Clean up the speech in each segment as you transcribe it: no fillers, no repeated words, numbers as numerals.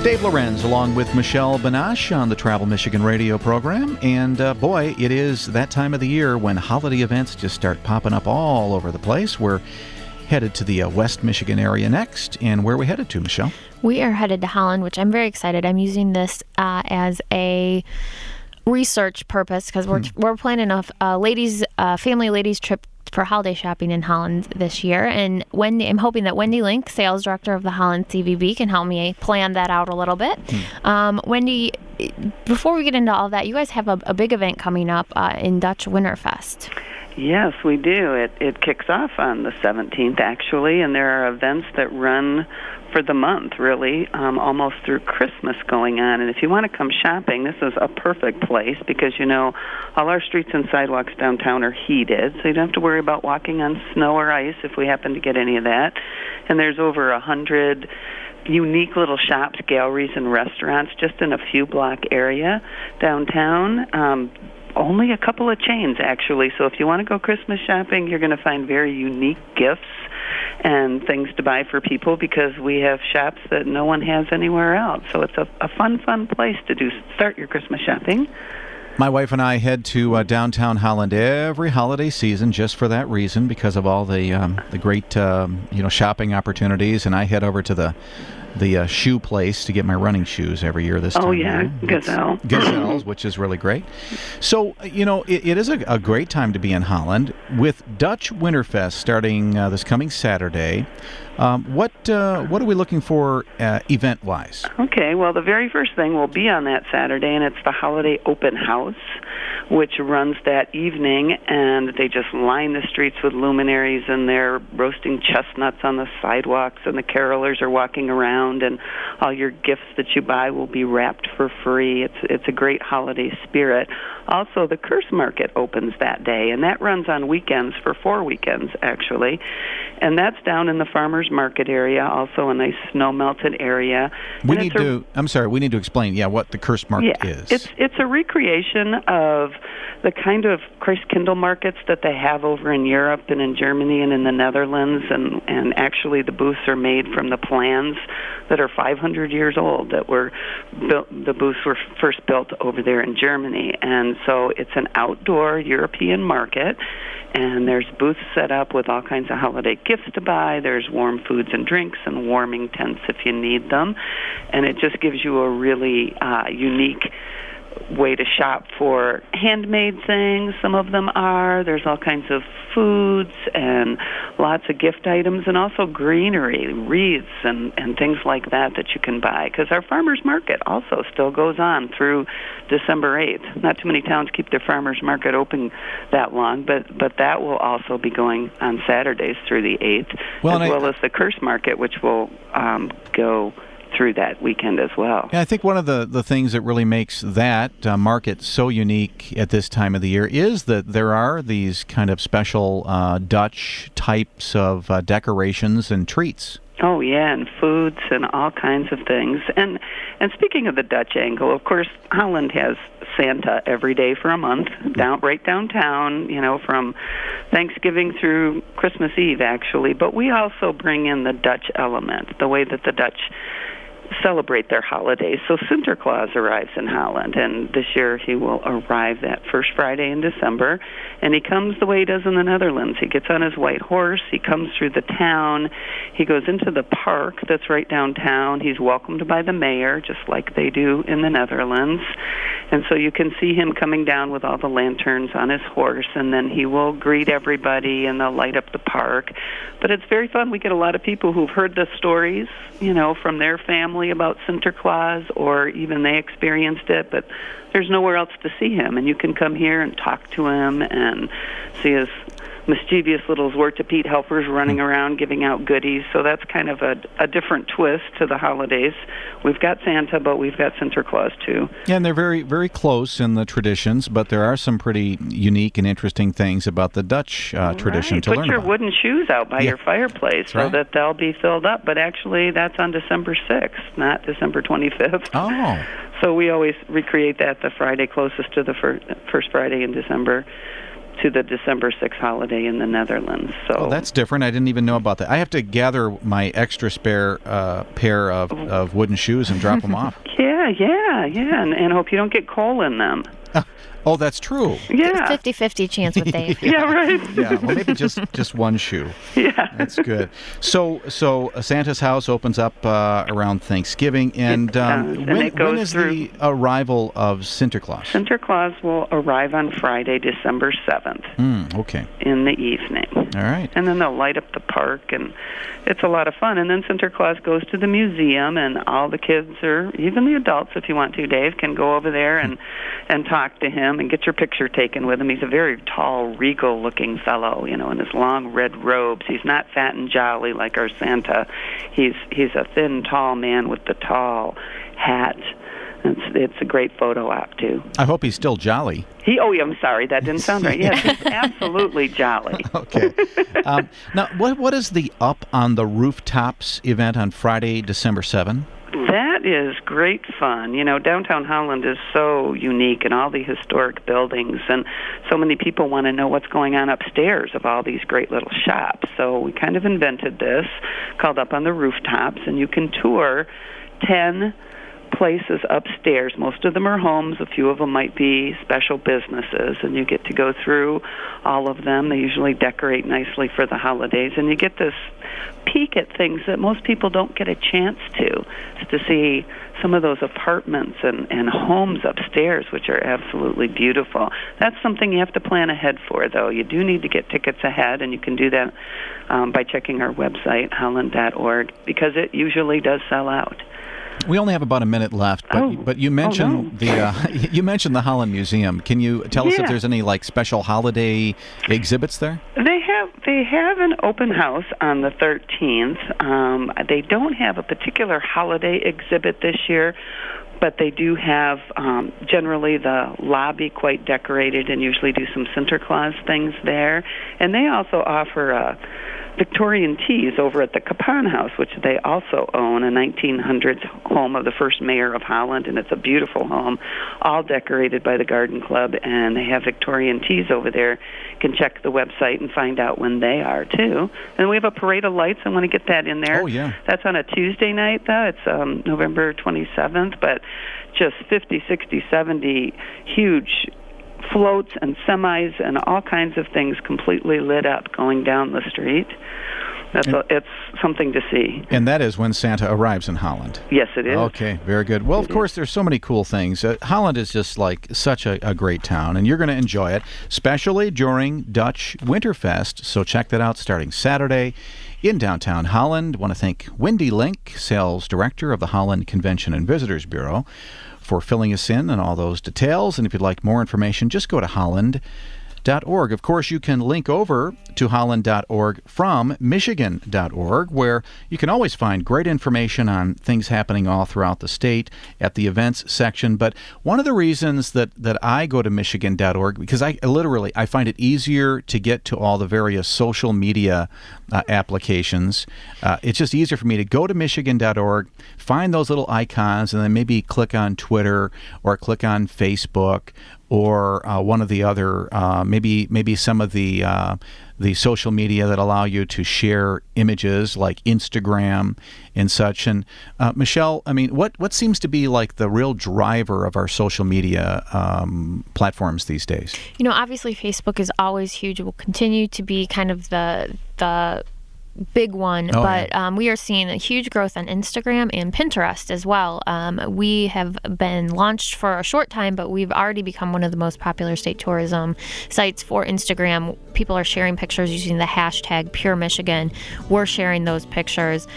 Dave Lorenz along with Michelle Banache on the Travel Michigan radio program. And boy, it is that time of the year when holiday events just start popping up all over the place. We're headed to the West Michigan area next. And where are we headed to, Michelle? We are headed to Holland, which I'm very excited. I'm using this as a research purpose because we're planning a family ladies trip for holiday shopping in Holland this year, and I'm hoping that Wendy Link, sales director of the Holland CVB, can help me plan that out a little bit. Wendy, before we get into all that, you guys have a big event coming up in Dutch Winterfest. Yes, we do. It kicks off on the 17th, actually, and there are events that run for the month, really, almost through Christmas going on. And if you want to come shopping, this is a perfect place because, all our streets and sidewalks downtown are heated, so you don't have to worry about walking on snow or ice if we happen to get any of that. And there's over 100 unique little shops, galleries, and restaurants just in a few block area downtown. Only a couple of chains, actually. So if you want to go Christmas shopping, you're going to find very unique gifts and things to buy for people because we have shops that no one has anywhere else. So it's a fun place to start your Christmas shopping. My wife and I head to downtown Holland every holiday season just for that reason, because of all the great shopping opportunities. And I head over to the shoe place to get my running shoes every year this time. Oh, yeah, Gazelles, which is really great. So, it is a great time to be in Holland. With Dutch Winterfest starting this coming Saturday, what are we looking for event-wise? Okay, well, the very first thing will be on that Saturday, and it's the Holiday Open House, which runs that evening, and they just line the streets with luminaries, and they're roasting chestnuts on the sidewalks, and the carolers are walking around, and all your gifts that you buy will be wrapped for free. It's a great holiday spirit. Also, the Curse Market opens that day, and that runs on weekends for 4 weekends, actually. And that's down in the farmers market area, also a nice snow-melted area. We need to explain, what the Curse Market is. It's a recreation of the kind of Christkindl markets that they have over in Europe and in Germany and in the Netherlands, and actually the booths are made from the plans that are 500 years old that were built. The booths were first built over there in Germany, and so it's an outdoor European market, and there's booths set up with all kinds of holiday gifts to buy. There's warm foods and drinks and warming tents if you need them, and it just gives you a really unique way to shop for handmade things. Some of them are. There's all kinds of foods and lots of gift items, and also greenery, wreaths and things like that you can buy, because our farmers market also still goes on through December 8th. Not too many towns keep their farmers market open that long, but that will also be going on Saturdays through the 8th, as well as the Curse Market, which will go through that weekend as well. Yeah, I think one of the things that really makes that market so unique at this time of the year is that there are these kind of special Dutch types of decorations and treats. Oh, yeah, and foods and all kinds of things. And speaking of the Dutch angle, of course, Holland has Santa every day for a month, right downtown, from Thanksgiving through Christmas Eve, actually. But we also bring in the Dutch element, the way that the Dutch celebrate their holidays. So Sinterklaas arrives in Holland, and this year he will arrive that first Friday in December, and he comes the way he does in the Netherlands. He gets on his white horse, he comes through the town, he goes into the park that's right downtown. He's welcomed by the mayor, just like they do in the Netherlands, and so you can see him coming down with all the lanterns on his horse, and then he will greet everybody, and they'll light up the park. But it's very fun. We get a lot of people who've heard the stories, from their family about Sinterklaas, or even they experienced it, but there's nowhere else to see him. And you can come here and talk to him and see his mischievous little Zwarte-Piet helpers running around giving out goodies. So that's kind of a different twist to the holidays. We've got Santa, but we've got Sinterklaas too. Yeah, and they're very, very close in the traditions, but there are some pretty unique and interesting things about the Dutch tradition to learn about. Put your wooden shoes out by your fireplace so that they'll be filled up. But actually, that's on December 6th, not December 25th. Oh. So we always recreate that the Friday closest to the first Friday in December. to the December 6th holiday in the Netherlands. So Oh, that's different. I didn't even know about that. I have to gather my extra spare pair of wooden shoes and drop them off. Yeah, and hope you don't get coal in them. Oh, that's true. Yeah. 50-50 chance with Dave. Yeah, right. Yeah, well, maybe just one shoe. Yeah. That's good. So Santa's house opens up around Thanksgiving, and when is the arrival of Sinterklaas? Sinterklaas will arrive on Friday, December 7th. Okay. In the evening. All right. And then they'll light up the park, and it's a lot of fun. And then Sinterklaas goes to the museum, and all the kids, or even the adults, if you want to, Dave, can go over there and talk to him and get your picture taken with him. He's a very tall, regal-looking fellow, in his long red robes. He's not fat and jolly like our Santa. He's a thin, tall man with the tall hat. It's a great photo op, too. I hope he's still jolly. I'm sorry, that didn't sound right. Yes, he's absolutely jolly. Okay. Now, what is the Up on the Rooftops event on Friday, December 7th? That is great fun. Downtown Holland is so unique, and all the historic buildings, and so many people want to know what's going on upstairs of all these great little shops. So we kind of invented this called Up on the Rooftops, and you can tour 10 places upstairs. Most of them are homes. A few of them might be special businesses, and you get to go through all of them. They usually decorate nicely for the holidays, and you get this peek at things that most people don't get a chance to see some of those apartments and homes upstairs, which are absolutely beautiful. That's something you have to plan ahead for, though. You do need to get tickets ahead, and you can do that by checking our website, holland.org, because it usually does sell out. We only have about a minute left, but you mentioned you mentioned the Holland Museum. Can you tell us if there's any special holiday exhibits there? They have an open house on the 13th. They don't have a particular holiday exhibit this year, but they do have generally the lobby quite decorated, and usually do some Sinterklaas things there. And they also offer Victorian teas over at the Capon House, which they also own, a 1900s home of the first mayor of Holland, and it's a beautiful home, all decorated by the Garden Club, and they have Victorian teas over there. You can check the website and find out when they are, too. And we have a parade of lights. I want to get that in there. Oh, yeah. That's on a Tuesday night, though. It's November 27th, but just 50, 60, 70 huge floats and semis and all kinds of things completely lit up going down the street. It's something to see. And that is when Santa arrives in Holland. Yes, it is. Okay, very good. Well, of course, there's so many cool things. Holland is just such a great town, and you're going to enjoy it, especially during Dutch Winterfest. So check that out starting Saturday in downtown Holland. I want to thank Wendy Link, Sales Director of the Holland Convention and Visitors Bureau, for filling us in on all those details. And if you'd like more information, just go to holland.org. Of course, you can link over to holland.org from michigan.org, where you can always find great information on things happening all throughout the state at the events section. But one of the reasons that I go to michigan.org, because I find it easier to get to all the various social media applications. It's just easier for me to go to michigan.org, find those little icons, and then maybe click on Twitter or click on Facebook or one of the other, maybe some of the social media that allow you to share images like Instagram and such. And Michelle, I mean, what seems to be the real driver of our social media platforms these days? Obviously Facebook is always huge. It will continue to be kind of the big one, we are seeing a huge growth on Instagram and Pinterest as well. We have been launched for a short time, but we've already become one of the most popular state tourism sites for Instagram. People are sharing pictures using the hashtag Pure Michigan. We're sharing those pictures.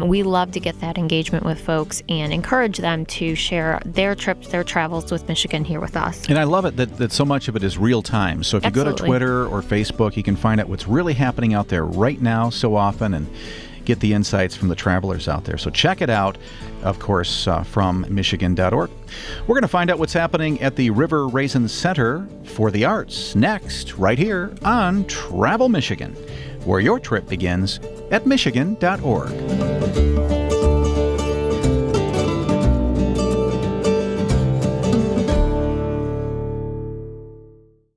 We love to get that engagement with folks and encourage them to share their trips, their travels with Michigan here with us. And I love it that so much of it is real time. So if you go to Twitter or Facebook, you can find out what's really happening out there right now so often and get the insights from the travelers out there. So check it out, of course, from michigan.org. We're going to find out what's happening at the River Raisin Center for the Arts next, right here on Travel Michigan, where your trip begins at michigan.org.